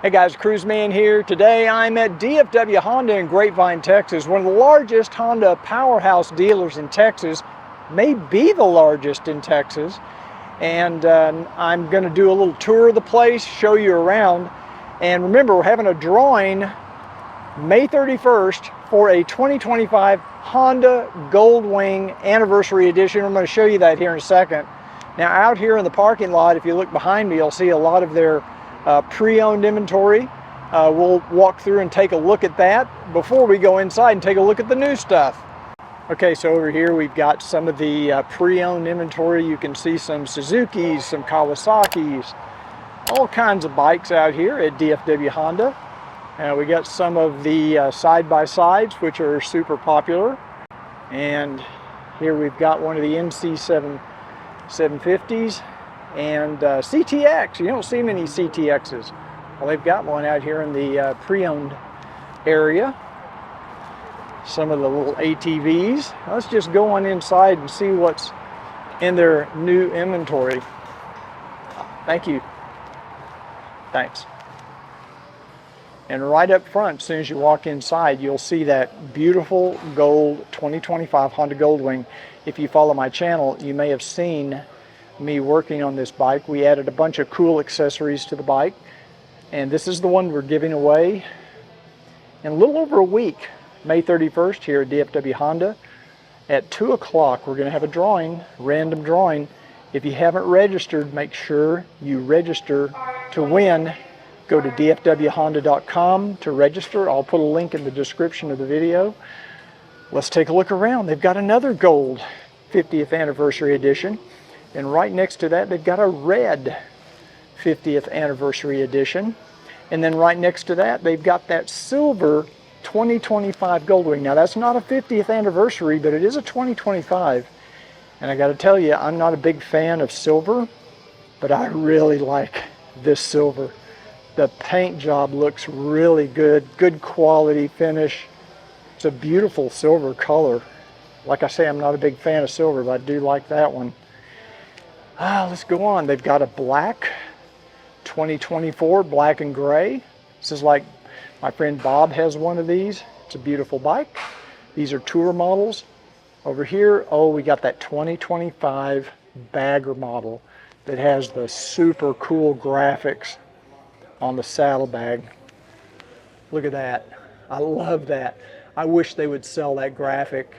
Hey guys, Cruiseman here. Today I'm at DFW Honda in Grapevine, Texas, one of the largest Honda Powerhouse dealers in Texas, may be the largest in Texas. And I'm going to do a little tour of the place, show you around. And remember, we're having a drawing May 31st for a 2025 Honda Goldwing Anniversary Edition. I'm going to show you that here in a second. Now out here in the parking lot, if you look behind me, you'll see a lot of their pre-owned inventory. We'll walk through and take a look at that before we go inside and take a look at the new stuff. Okay, so over here we've got some of the pre-owned inventory. You can see some Suzukis, some Kawasaki's, all kinds of bikes out here at DFW Honda. We got some of the side-by-sides, which are super popular. And here we've got one of the MC 750s. And CTX, you don't see many CTXs. Well, they've got one out here in the pre-owned area. Some of the little ATVs. Let's just go on inside and see what's in their new inventory. Thank you. Thanks. And right up front, as soon as you walk inside, you'll see that beautiful gold 2025 Honda Goldwing. If you follow my channel, you may have seen me working on this bike. We added a bunch of cool accessories to the bike, and this is the one we're giving away in a little over a week, May 31st here at DFW Honda at 2 o'clock. We're going to have a drawing, random drawing. If you haven't registered, make sure you register to win. Go to dfwhonda.com to register. I'll put a link in the description of the video. Let's take a look around. They've got another gold 50th anniversary edition. And right next to that, they've got a red 50th anniversary edition. And then right next to that, they've got that silver 2025 Goldwing. Now, that's not a 50th anniversary, but it is a 2025. And I got to tell you, I'm not a big fan of silver, but I really like this silver. The paint job looks really good, good quality finish. It's a beautiful silver color. Like I say, I'm not a big fan of silver, but I do like that one. Let's go on. They've got a black 2024 black and gray. This is like my friend Bob has one of these. It's a beautiful bike. These are tour models. Over here, oh, we got that 2025 bagger model that has the super cool graphics on the saddlebag. Look at that. I love that. I wish they would sell that graphic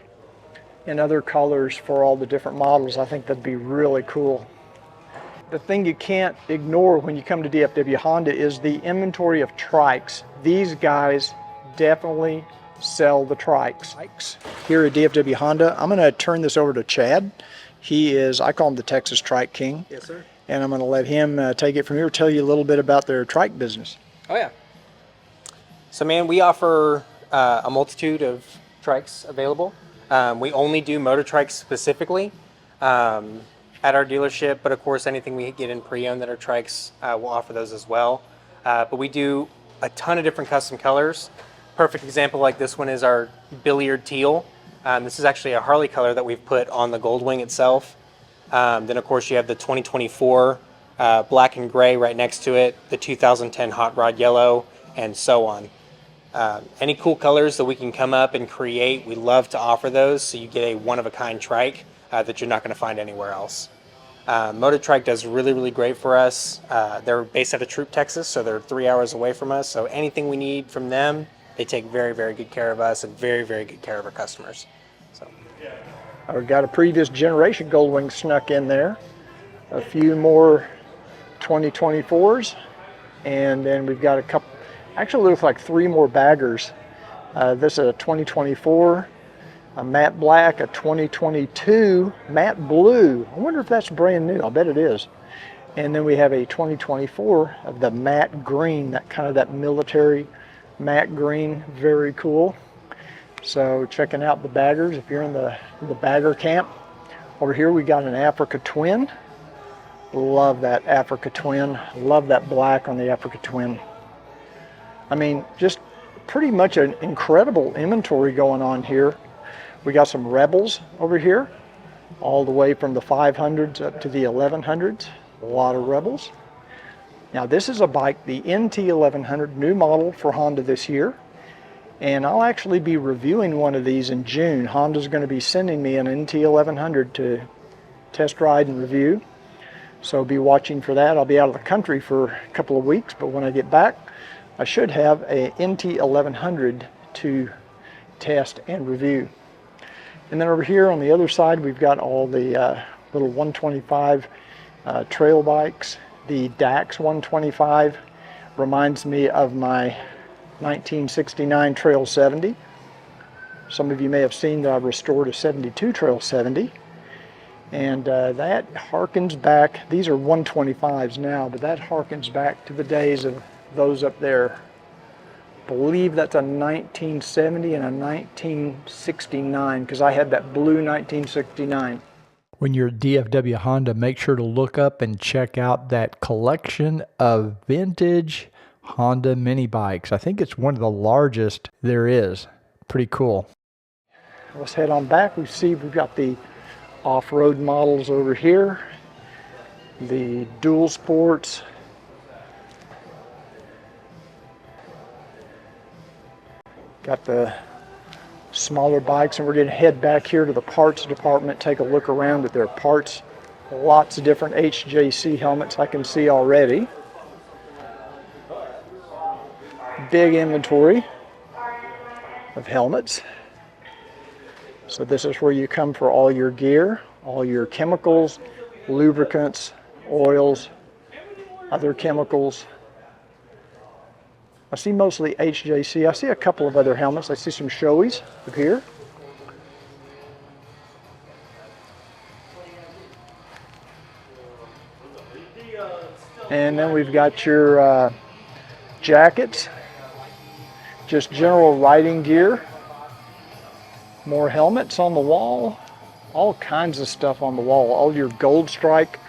in other colors for all the different models. I think that'd be really cool. The thing you can't ignore when you come to DFW Honda is the inventory of trikes. These guys definitely sell the trikes. Here at DFW Honda, I'm going to turn this over to Chad. He is, I call him the Texas Trike King. Yes, sir. And I'm going to let him take it from here, tell you a little bit about their trike business. Oh yeah. So man, we offer a multitude of trikes available. We only do motor trikes specifically at our dealership, but of course anything we get in pre-owned that are trikes, we'll offer those as well. But we do a ton of different custom colors. Perfect example like this one is our billiard teal. This is actually a Harley color that we've put on the Goldwing itself. Then of course you have the 2024 black and gray right next to it, the 2010 hot rod yellow, and so on. Any cool colors that we can come up and create, we love to offer those, so you get a one-of-a-kind trike that you're not going to find anywhere else. Motor Trike does really great for us. They're based out of Troop, Texas, so they're 3 hours away from us, so anything we need from them, they take very good care of us and very good care of our customers. So. I've got a previous generation Goldwing snuck in there, a few more 2024s, and then we've got a couple. Actually, it looks like 3 more baggers. This is a 2024, a matte black, a 2022 matte blue. I wonder if that's brand new. I bet it is. And then we have a 2024 of the matte green, that kind of that military matte green. Very cool. So checking out the baggers if you're in the bagger camp. Over here we got an Africa Twin. Love that Africa Twin. Love that black on the Africa Twin. I mean, just pretty much an incredible inventory going on here. We got some Rebels over here, all the way from the 500s up to the 1100s. A lot of Rebels. Now this is a bike, the NT1100, new model for Honda this year. And I'll actually be reviewing one of these in June. Honda's going to be sending me an NT1100 to test ride and review. So be watching for that. I'll be out of the country for a couple of weeks, but when I get back, I should have a NT1100 to test and review. And then over here on the other side, we've got all the little 125 trail bikes. The DAX 125 reminds me of my 1969 Trail 70. Some of you may have seen that I've restored a 72 Trail 70. And that harkens back, these are 125s now, but that harkens back to the days of those up there. I believe that's a 1970 and a 1969, because I had that blue 1969. When you're at DFW Honda, make sure to look up and check out that collection of vintage Honda mini bikes. I think it's one of the largest there is. Pretty cool. Let's head on back. We've got the off-road models over here, the dual sports, got the smaller bikes, and we're going to head back here to the parts department, take a look around at their parts. Lots of different HJC helmets I can see already. Big inventory of helmets. So this is where you come for all your gear, all your chemicals, lubricants, oils, other chemicals. I see mostly HJC. I see a couple of other helmets. I see some Shoeis up here. And then we've got your jackets, just general riding gear. More helmets on the wall, all kinds of stuff on the wall. All your Gold Strike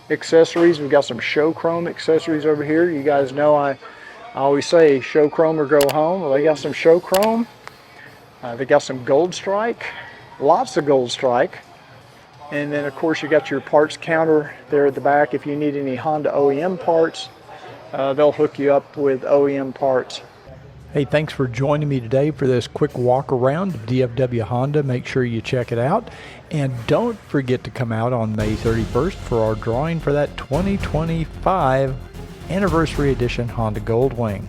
accessories. We've got some show chrome accessories over here. You guys know I always say show chrome or go home. Well, they got some show chrome. They got some Gold Strike, lots of Gold Strike. And then of course you got your parts counter there at the back. If you need any Honda OEM parts, they'll hook you up with OEM parts. Hey, thanks for joining me today for this quick walk around of DFW Honda. Make sure you check it out. And don't forget to come out on May 31st for our drawing for that 2025 Anniversary Edition Honda Goldwing.